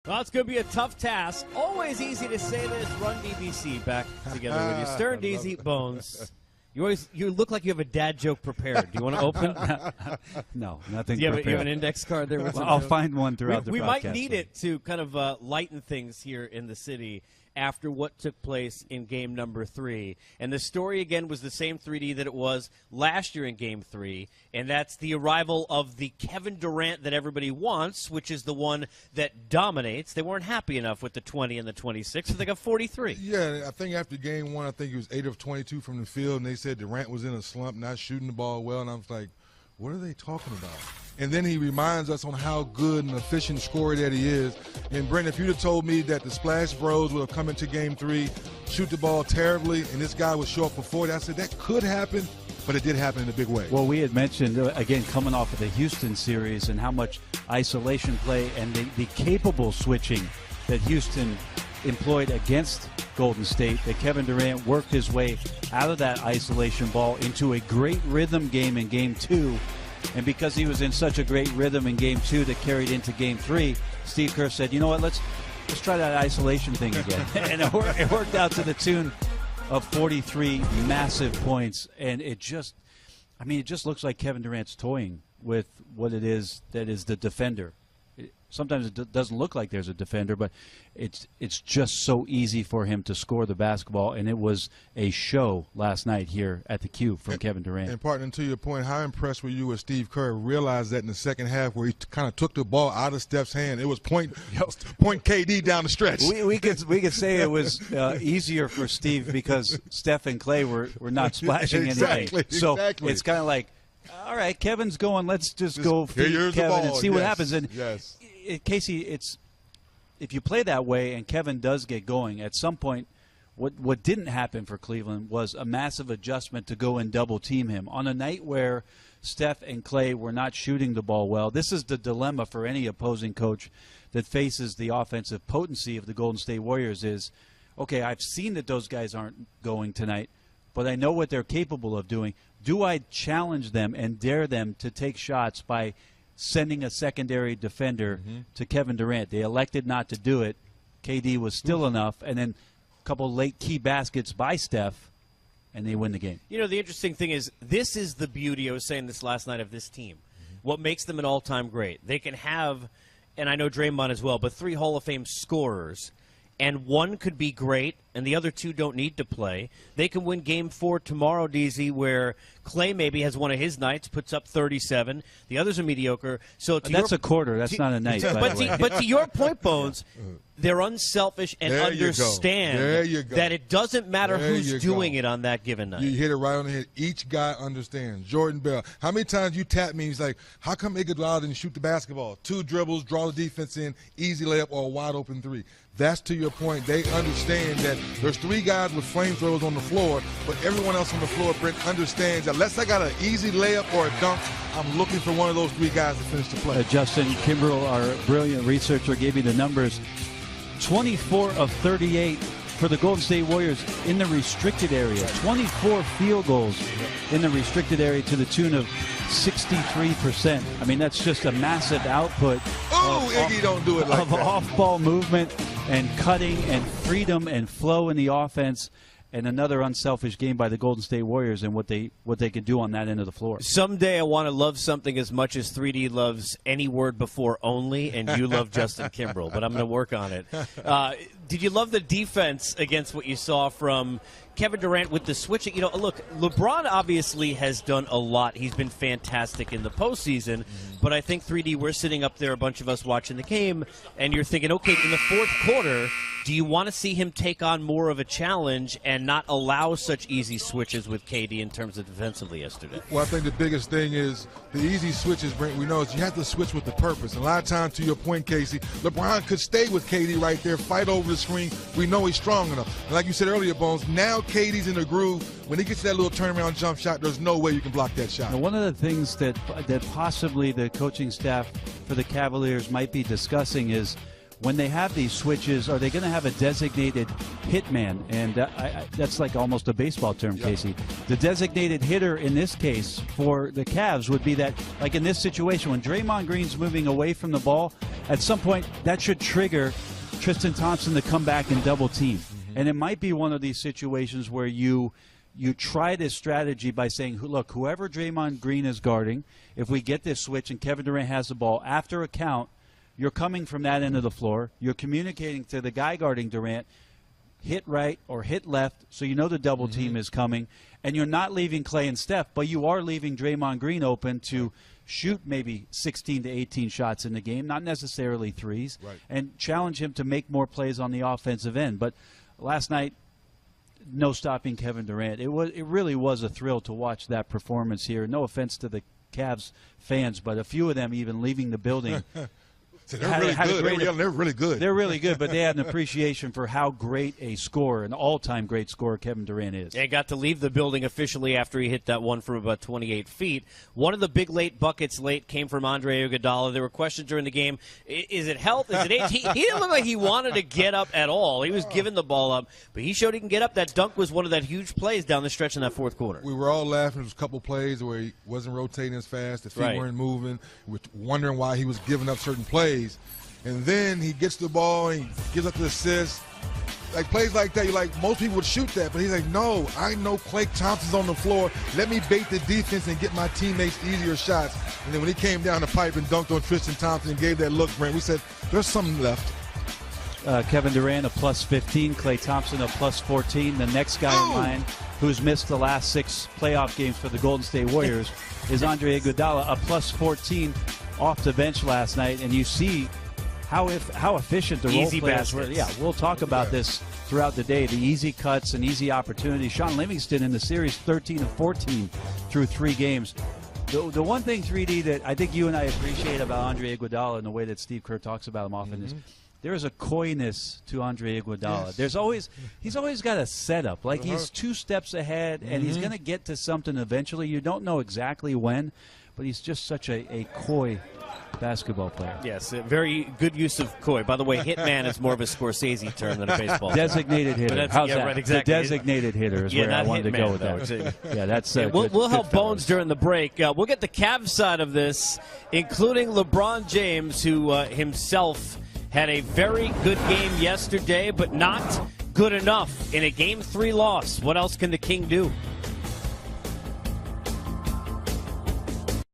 Well, it's going to be a tough task. Always easy to say this. Run DBC back together with you. Stern, DZ, Bones. You look like you have a dad joke prepared. Do you want to open? No, nothing Do you prepared. have an index card there? With I'll find one throughout the We broadcast. might need it to kind of lighten things here in the city after what took place in game number 3. And the story, again, was the same 3D that it was last year in game 3, and that's the arrival of the Kevin Durant that everybody wants, which is the one that dominates. They weren't happy enough with the 20 and the 26, so they got 43. Yeah, I think after game 1, I think he was 8 of 22 from the field, and they said Durant was in a slump, not shooting the ball well, and I was like, what are they talking about? And then he reminds us on how good and efficient scorer that he is. And, Brent, if you'd have told me that the Splash Bros would have come into game 3, shoot the ball terribly, and this guy would show up for 40, I said that could happen, but it did happen in a big way. Well, we had mentioned, again, coming off of the Houston series and how much isolation play and the capable switching that Houston employed against Golden State, that Kevin Durant worked his way out of that isolation ball into a great rhythm game in game 2. And because he was in such a great rhythm in game 2 that carried into game 3, Steve Kerr said, you know what, let's try that isolation thing again. And it worked out to the tune of 43 massive points. And it just looks like Kevin Durant's toying with what it is that is the defender. Sometimes it doesn't look like there's a defender, but it's just so easy for him to score the basketball, and it was a show last night here at the Q from Kevin Durant. And partner, to your point, how impressed were you with Steve Kerr realized that in the second half where he kind of took the ball out of Steph's hand, it was point KD down the stretch. We could say it was easier for Steve because Steph and Clay were not splashing anything. So it's kind of like, all right, Kevin's going. Let's just go feed Kevin and see what happens. And Casey, if you play that way and Kevin does get going, at some point, what didn't happen for Cleveland was a massive adjustment to go and double team him on a night where Steph and Clay were not shooting the ball well. This is the dilemma for any opposing coach that faces the offensive potency of the Golden State Warriors. Is okay, I've seen that those guys aren't going tonight, but I know what they're capable of doing. Do I challenge them and dare them to take shots by sending a secondary defender to Kevin Durant? They elected not to do it. KD was still enough, and then a couple late key baskets by Steph, and they win the game. You know, the interesting thing is this is the beauty, I was saying this last night, of this team. What makes them an all-time great. They can have, and I know Draymond as well, but 3 Hall of Fame scorers, and one could be great, and the other 2 don't need to play. They can win Game 4 tomorrow, DZ, where Clay maybe has one of his nights, puts up 37. The others are mediocre. So that's a quarter. That's not a night. But to your point, Bones, they're unselfish and understand that it doesn't matter who's doing it on that given night. You hit it right on the head. Each guy understands. Jordan Bell. How many times you tap me? He's like, how come Iguodala didn't shoot the basketball? 2 dribbles, draw the defense in, easy layup, or a wide open 3. That's to your point. They understand that there's 3 guys with flamethrowers on the floor, but everyone else on the floor, Brent, understands that unless I got an easy layup or a dunk, I'm looking for one of those 3 guys to finish the play. Justin Kimbrell, our brilliant researcher, gave me the numbers. 24 of 38 for the Golden State Warriors in the restricted area. 24 field goals in the restricted area to the tune of 63%. I mean, that's just a massive output Iggy don't do it like of that. off-ball movement and cutting and freedom and flow in the offense. And another unselfish game by the Golden State Warriors and what they can do on that end of the floor. Someday I want to love something as much as 3D loves any word before only, and you love Justin Kimbrell, but I'm going to work on it. Did you love the defense against what you saw from Kevin Durant with the switching? You know, look, LeBron obviously has done a lot. He's been fantastic in the postseason, but I think 3D, we're sitting up there, a bunch of us watching the game, and you're thinking, okay, in the fourth quarter, do you want to see him take on more of a challenge and not allow such easy switches with KD in terms of defensively yesterday? Well, I think the biggest thing is the easy switches, Brent, we know is you have to switch with the purpose. And a lot of times, to your point, Casey, LeBron could stay with KD right there, fight over the screen. We know he's strong enough. And like you said earlier, Bones, now KD's in the groove. When he gets that little turnaround jump shot, there's no way you can block that shot. Now, one of the things that possibly the coaching staff for the Cavaliers might be discussing is when they have these switches, are they going to have a designated hitman? And that's like almost a baseball term, Casey. The designated hitter in this case for the Cavs would be that, like in this situation, when Draymond Green's moving away from the ball, at some point that should trigger Tristan Thompson to come back and double team. And it might be one of these situations where you try this strategy by saying, look, whoever Draymond Green is guarding, if we get this switch and Kevin Durant has the ball, after a count, you're coming from that end of the floor. You're communicating to the guy guarding Durant, hit right or hit left, so you know the double team is coming. And you're not leaving Clay and Steph, but you are leaving Draymond Green open to shoot maybe 16 to 18 shots in the game, not necessarily threes, and challenge him to make more plays on the offensive end. But last night, no stopping Kevin Durant. It really was a thrill to watch that performance here. No offense to the Cavs fans, but a few of them even leaving the building. So they're really good. They're really good. They're really good, but they had an appreciation for how great a scorer, an all-time great scorer Kevin Durant is. And got to leave the building officially after he hit that one from about 28 feet. One of the big late buckets came from Andre Iguodala. There were questions during the game. Is it health? Is it age? He didn't look like he wanted to get up at all. He was giving the ball up, but he showed he can get up. That dunk was one of that huge plays down the stretch in that fourth quarter. We were all laughing. There was a couple plays where he wasn't rotating as fast. The feet weren't moving. We were wondering why he was giving up certain plays. And then he gets the ball and he gives up the assist. Like plays like that, you're like, most people would shoot that, but he's like, no, I know Klay Thompson's on the floor. Let me bait the defense and get my teammates easier shots. And then when he came down the pipe and dunked on Tristan Thompson and gave that look, Brent, we said, there's something left. Kevin Durant a plus 15, Klay Thompson a plus 14. The next guy in line who's missed the last 6 playoff games for the Golden State Warriors is Andre Iguodala, a plus 14 off the bench last night. And you see how efficient the role players were. Yeah, we'll talk about this throughout the day. The easy cuts and easy opportunities. Sean Livingston in the series 13 of 14 through 3 games. The one thing, 3D, that I think you and I appreciate about Andre Iguodala and the way that Steve Kerr talks about him often is there is a coyness to Andre Iguodala. He's always got a setup. Like he's 2 steps ahead, and he's going to get to something eventually. You don't know exactly when, but he's just such a coy basketball player. Yes, a very good use of coy. By the way, hitman is more of a Scorsese term than a baseball term. Designated hitter. How's that? Right, exactly. The designated hitter is where I wanted to go with that. Yeah, that's we'll help Bones during the break. We'll get the Cavs side of this, including LeBron James, who himself had a very good game yesterday, but not good enough in a Game 3 loss. What else can the King do?